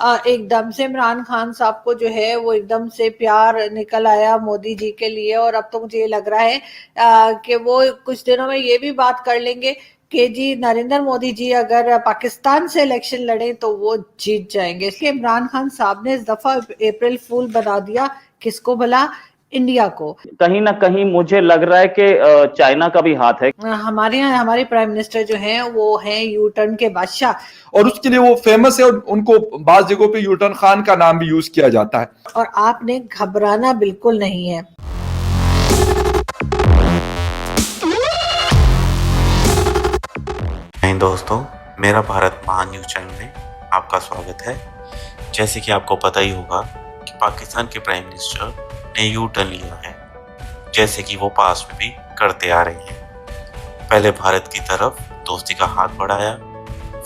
एकदम से इमरान खान साहब को जो है वो एकदम से प्यार निकल आया मोदी जी के लिए, और अब तो मुझे ये लग रहा है कि वो कुछ दिनों में ये भी बात कर लेंगे कि जी नरेंद्र मोदी जी अगर पाकिस्तान से इलेक्शन लड़े तो वो जीत जाएंगे। इसलिए इमरान खान साहब ने इस दफा अप्रैल फूल बना दिया, किसको भला, इंडिया को। कहीं ना कहीं मुझे लग रहा है कि चाइना का भी हाथ है। हमारे यहाँ हमारे प्राइम मिनिस्टर जो हैं वो हैं यू टर्न के बादशाह, और उसके लिए वो फेमस है, और उनको बाज जगहों पे यू टर्न खान का नाम भी यूज किया जाता है। और आपने घबराना बिल्कुल नहीं है। दोस्तों, मेरा भारत महान न्यूज चैनल में आपका स्वागत है। जैसे कि आपको पता ही होगा कि पाकिस्तान के प्राइम मिनिस्टर ने यू टर्न लिया है, जैसे कि वो पास में भी करते आ रहे हैं। पहले भारत की तरफ दोस्ती का हाथ बढ़ाया,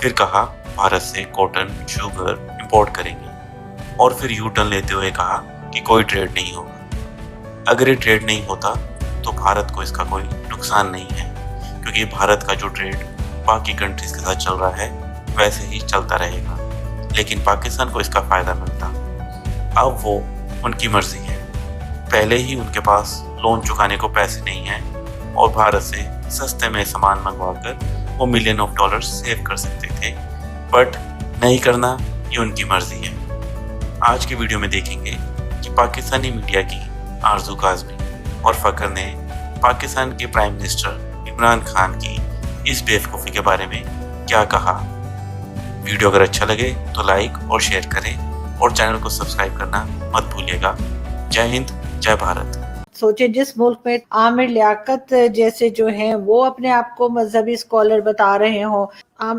फिर कहा भारत से कॉटन शुगर इंपोर्ट करेंगे, और फिर यू टर्न लेते हुए कहा कि कोई ट्रेड नहीं होगा। अगर ये ट्रेड नहीं होता तो भारत को इसका कोई नुकसान नहीं है, क्योंकि भारत का जो ट्रेड बाकी कंट्रीज के साथ चल रहा है वैसे ही चलता रहेगा, लेकिन पाकिस्तान को इसका फायदा मिलता। अब वो उनकी मर्जी है। पहले ही उनके पास लोन चुकाने को पैसे नहीं हैं और भारत से सस्ते में सामान मंगवाकर वो मिलियन ऑफ डॉलर्स सेव कर सकते थे, बट नहीं करना ये उनकी मर्जी है। आज के वीडियो में देखेंगे कि पाकिस्तानी मीडिया की आरजू काज़मी और फ़खर ने पाकिस्तान के प्राइम मिनिस्टर इमरान खान की इस बेवकूफ़ी के बारे में क्या कहा। वीडियो अगर अच्छा लगे तो लाइक और शेयर करें और चैनल को सब्सक्राइब करना मत भूलिएगा। जय हिंद, जय भारत। सोचे जिस मुल्क में आमिर लियाकत जैसे जो हैं वो अपने आप को मजहबी स्कॉलर बता रहे हों,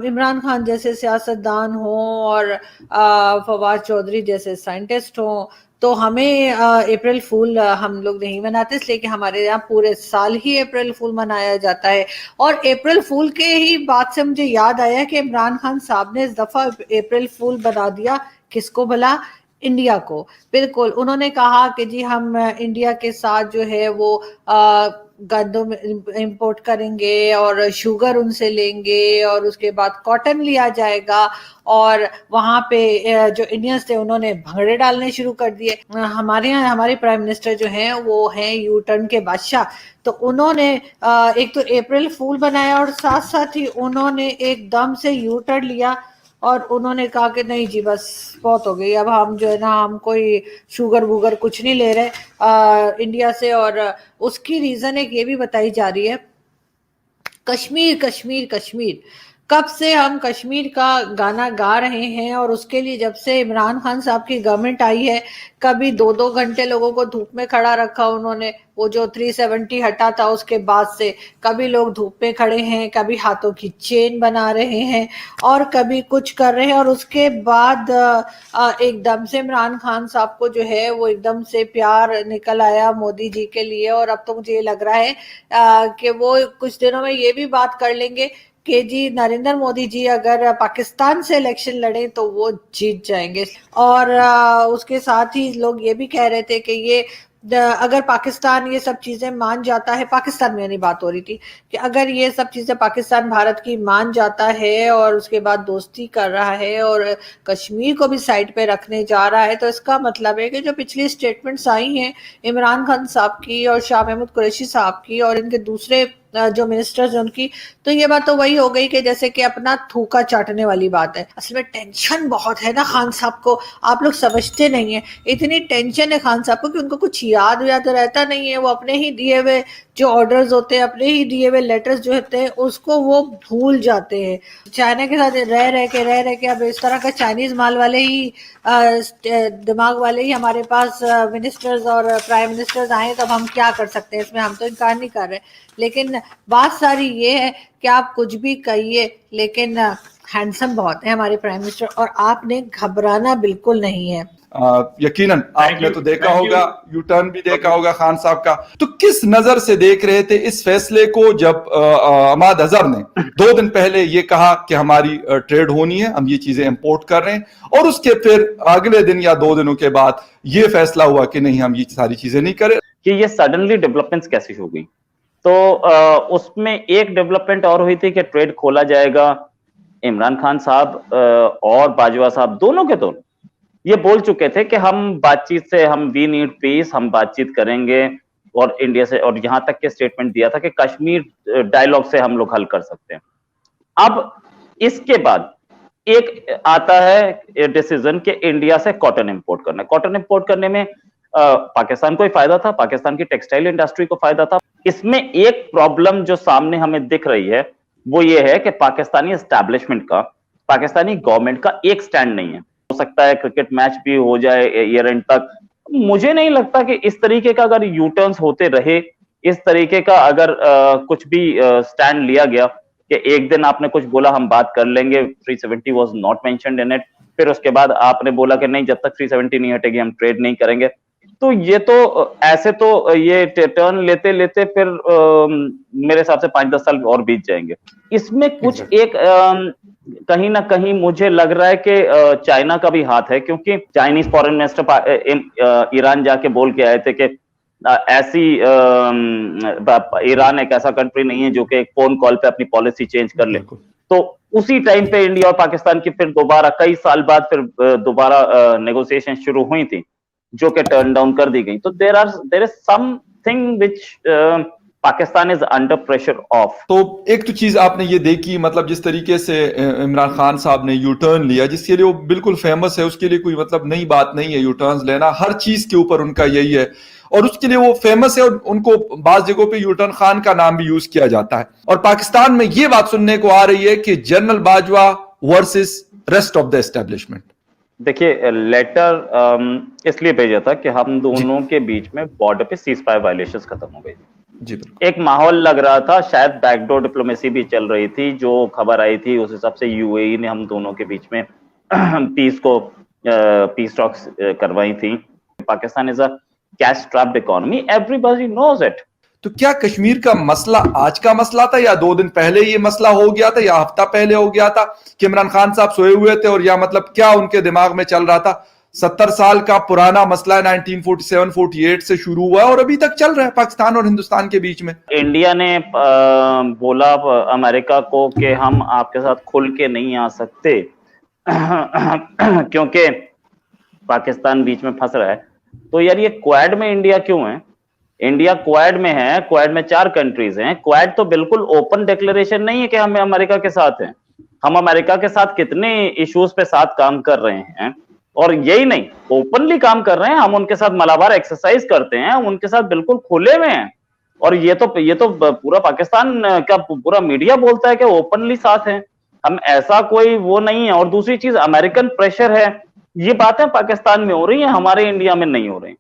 इमरान खान जैसे सियासतदान हों और फवाद चौधरी जैसे साइंटिस्ट हों, तो हमें अप्रैल फूल हम लोग नहीं मनाते, इसलिए कि हमारे यहाँ पूरे साल ही अप्रैल फूल मनाया जाता है। और अप्रैल फूल के ही बात से मुझे याद आया कि इमरान खान साहब ने इस दफा अप्रैल फूल बना दिया, किसको भला, इंडिया को। बिल्कुल, उन्होंने कहा कि जी हम इंडिया के साथ जो है वो गंदम इंपोर्ट करेंगे और शुगर उनसे लेंगे, और उसके बाद कॉटन लिया जाएगा, और वहां पे जो इंडियंस थे उन्होंने भंगड़े डालने शुरू कर दिए। हमारे यहाँ हमारे प्राइम मिनिस्टर जो हैं वो हैं यू टर्न के बादशाह, तो उन्होंने एक तो अप्रैल फूल बनाया और साथ साथ ही उन्होंने एकदम से यू टर्न लिया और उन्होंने कहा कि नहीं जी बस बहुत हो गई, अब हम जो है ना हम कोई शुगर वुगर कुछ नहीं ले रहे इंडिया से। और उसकी रीज़न एक ये भी बताई जा रही है, कश्मीर कश्मीर कश्मीर, कब से हम कश्मीर का गाना गा रहे हैं, और उसके लिए जब से इमरान खान साहब की गवर्नमेंट आई है, कभी 2-2 घंटे लोगों को धूप में खड़ा रखा उन्होंने, वो जो 370 हटा था उसके बाद से कभी लोग धूप में खड़े हैं, कभी हाथों की चेन बना रहे हैं और कभी कुछ कर रहे हैं। और उसके बाद एकदम से इमरान खान साहब को जो है वो एकदम से प्यार निकल आया मोदी जी के लिए, और अब तो मुझे ये लग रहा है कि वो कुछ दिनों में ये भी बात कर लेंगे कि जी नरेंद्र मोदी जी अगर पाकिस्तान से इलेक्शन लड़े तो वो जीत जाएंगे। और उसके साथ ही लोग ये भी कह रहे थे कि ये अगर पाकिस्तान ये सब चीजें मान जाता है, पाकिस्तान में यानी बात हो रही थी कि अगर ये सब चीजें पाकिस्तान भारत की मान जाता है और उसके बाद दोस्ती कर रहा है और कश्मीर को भी साइड पे रखने जा रहा है, तो इसका मतलब है कि जो पिछली स्टेटमेंट्स आई हैं इमरान खान साहब की और शाह महमूद कुरैशी साहब की और इनके दूसरे जो मिनिस्टर्स हैं उनकी, तो ये बात तो वही हो गई कि जैसे कि अपना थूका चाटने वाली बात है। असल में टेंशन बहुत है ना खान साहब को, आप लोग समझते नहीं है, इतनी टेंशन है खान साहब को कि उनको कुछ याद रहता नहीं है। वो अपने ही दिए हुए जो ऑर्डर्स होते हैं, अपने ही दिए हुए लेटर्स जो होते हैं उसको वो भूल जाते हैं। चाइना के साथ रह के अब इस तरह का चाइनीज माल वाले ही दिमाग वाले ही हमारे पास मिनिस्टर्स और प्राइम मिनिस्टर्स आए, तो अब हम क्या कर सकते हैं, इसमें हम तो इनकार नहीं कर रहे। लेकिन बात सारी ये है कि आप कुछ भी कहिए, लेकिन हैंडसम बहुत है हमारे प्राइम मिनिस्टर, और आपने घबराना बिल्कुल नहीं है। यकीनन आपने तो देखा होगा, यू टर्न भी देखा होगा खान साहब का। तो किस नजर से देख रहे थे इस फैसले को जब अहमद अजहर ने 2 दिन पहले ये कहा कि हमारी ट्रेड होनी है, हम ये चीजें इंपोर्ट कर रहे हैं, और उसके फिर अगले दिन या 2 दिनों के बाद ये फैसला हुआ कि नहीं हम ये सारी चीजें नहीं करें, कि ये सडनली डेवलपमेंट्स कैसी हो गई। तो उसमें एक डेवलपमेंट और हुई थी कि ट्रेड खोला जाएगा। इमरान खान साहब और बाजवा साहब दोनों के दोनों ये बोल चुके थे कि हम बातचीत से, हम वी नीड पीस, हम बातचीत करेंगे, और इंडिया से, और यहां तक के स्टेटमेंट दिया था कि कश्मीर डायलॉग से हम लोग हल कर सकते हैं। अब इसके बाद एक आता है डिसीजन कि इंडिया से कॉटन इंपोर्ट करना। कॉटन इंपोर्ट करने में पाकिस्तान को ही फायदा था, पाकिस्तान की टेक्सटाइल इंडस्ट्री को फायदा था। इसमें एक प्रॉब्लम जो सामने हमें दिख रही है वो ये है कि पाकिस्तानी एस्टैब्लिशमेंट का, पाकिस्तानी गवर्नमेंट का एक स्टैंड नहीं है। हो सकता है क्रिकेट मैच भी हो जाए ईयर एंड तक, मुझे नहीं लगता कि इस तरीके का अगर यू टर्न्स होते रहे, इस तरीके का अगर कुछ भी स्टैंड लिया गया कि एक दिन आपने कुछ बोला हम बात कर लेंगे, 370 was not mentioned in it, फिर उसके बाद आपने बोला कि नहीं, जब तक 370 नहीं हटेगी हम ट्रेड नहीं करेंगे, तो ये तो ऐसे तो ये टर्न लेते लेते फिर मेरे हिसाब से 5-10 साल और बीत जाएंगे। इसमें कुछ एक कहीं ना कहीं मुझे लग रहा है कि चाइना का भी हाथ है, क्योंकि चाइनीज फॉरेन मिनिस्टर ईरान जाके बोल के आए थे कि ऐसी ईरान एक ऐसा कंट्री नहीं है जो कि एक फोन कॉल पे अपनी पॉलिसी चेंज कर ले। तो उसी टाइम पे इंडिया और पाकिस्तान की फिर दोबारा कई साल बाद फिर दोबारा नेगोशिएशन शुरू हुई थी, जो कि टर्न डाउन कर दी गई। तो there is something which Pakistan is under pressure of. तो एक तो चीज आपने ये देखी, मतलब जिस तरीके से इमरान खान साहब ने यू टर्न लिया, जिसके लिए वो बिल्कुल फेमस है, उसके लिए कोई मतलब नई बात नहीं है यू टर्न लेना, हर चीज के ऊपर उनका यही है और उसके लिए वो फेमस है और उनको बाज जगहों पे यू टर्न खान का नाम भी यूज किया जाता है। और पाकिस्तान में ये बात सुनने को आ रही है कि general Bajwa versus rest of the establishment. देखिए, लेटर इसलिए भेजा था कि हम दोनों के बीच में बॉर्डर पे सीज फायर वायलेशंस खत्म हो गई जी। एक माहौल लग रहा था, शायद बैकडोर डिप्लोमेसी भी चल रही थी, जो खबर आई थी उस हिसाब से यूएई ने हम दोनों के बीच में पीस टॉक्स करवाई थी। Pakistan is a cash trapped economy, everybody knows it. तो क्या कश्मीर का मसला आज का मसला था, या 2 दिन पहले ये मसला हो गया था, या हफ्ता पहले हो गया था कि इमरान खान साहब सोए हुए थे, और या मतलब क्या उनके दिमाग में चल रहा था? 70 साल का पुराना मसला 1947-48 से शुरू हुआ और अभी तक चल रहा है पाकिस्तान और हिंदुस्तान के बीच में। इंडिया ने बोला अमेरिका को कि हम आपके साथ खुल के नहीं आ सकते क्योंकि पाकिस्तान बीच में फंस रहा है। तो यार, ये क्वाड में इंडिया क्यों है? इंडिया क्वाड में है, क्वाड में 4 कंट्रीज हैं। क्वाड तो बिल्कुल ओपन डिक्लेरेशन नहीं है कि हम अमेरिका के साथ हैं। हम अमेरिका के साथ कितने इश्यूज पे साथ काम कर रहे हैं, और यही नहीं, ओपनली काम कर रहे हैं। हम उनके साथ मलाबार एक्सरसाइज करते हैं, उनके साथ बिल्कुल खुले में हैं। और ये तो पूरा पाकिस्तान का पूरा मीडिया बोलता है कि ओपनली साथ हैं हम, ऐसा कोई वो नहीं है। और दूसरी चीज, अमेरिकन प्रेशर है, ये बातें पाकिस्तान में हो रही हैं, हमारे इंडिया में नहीं हो रही।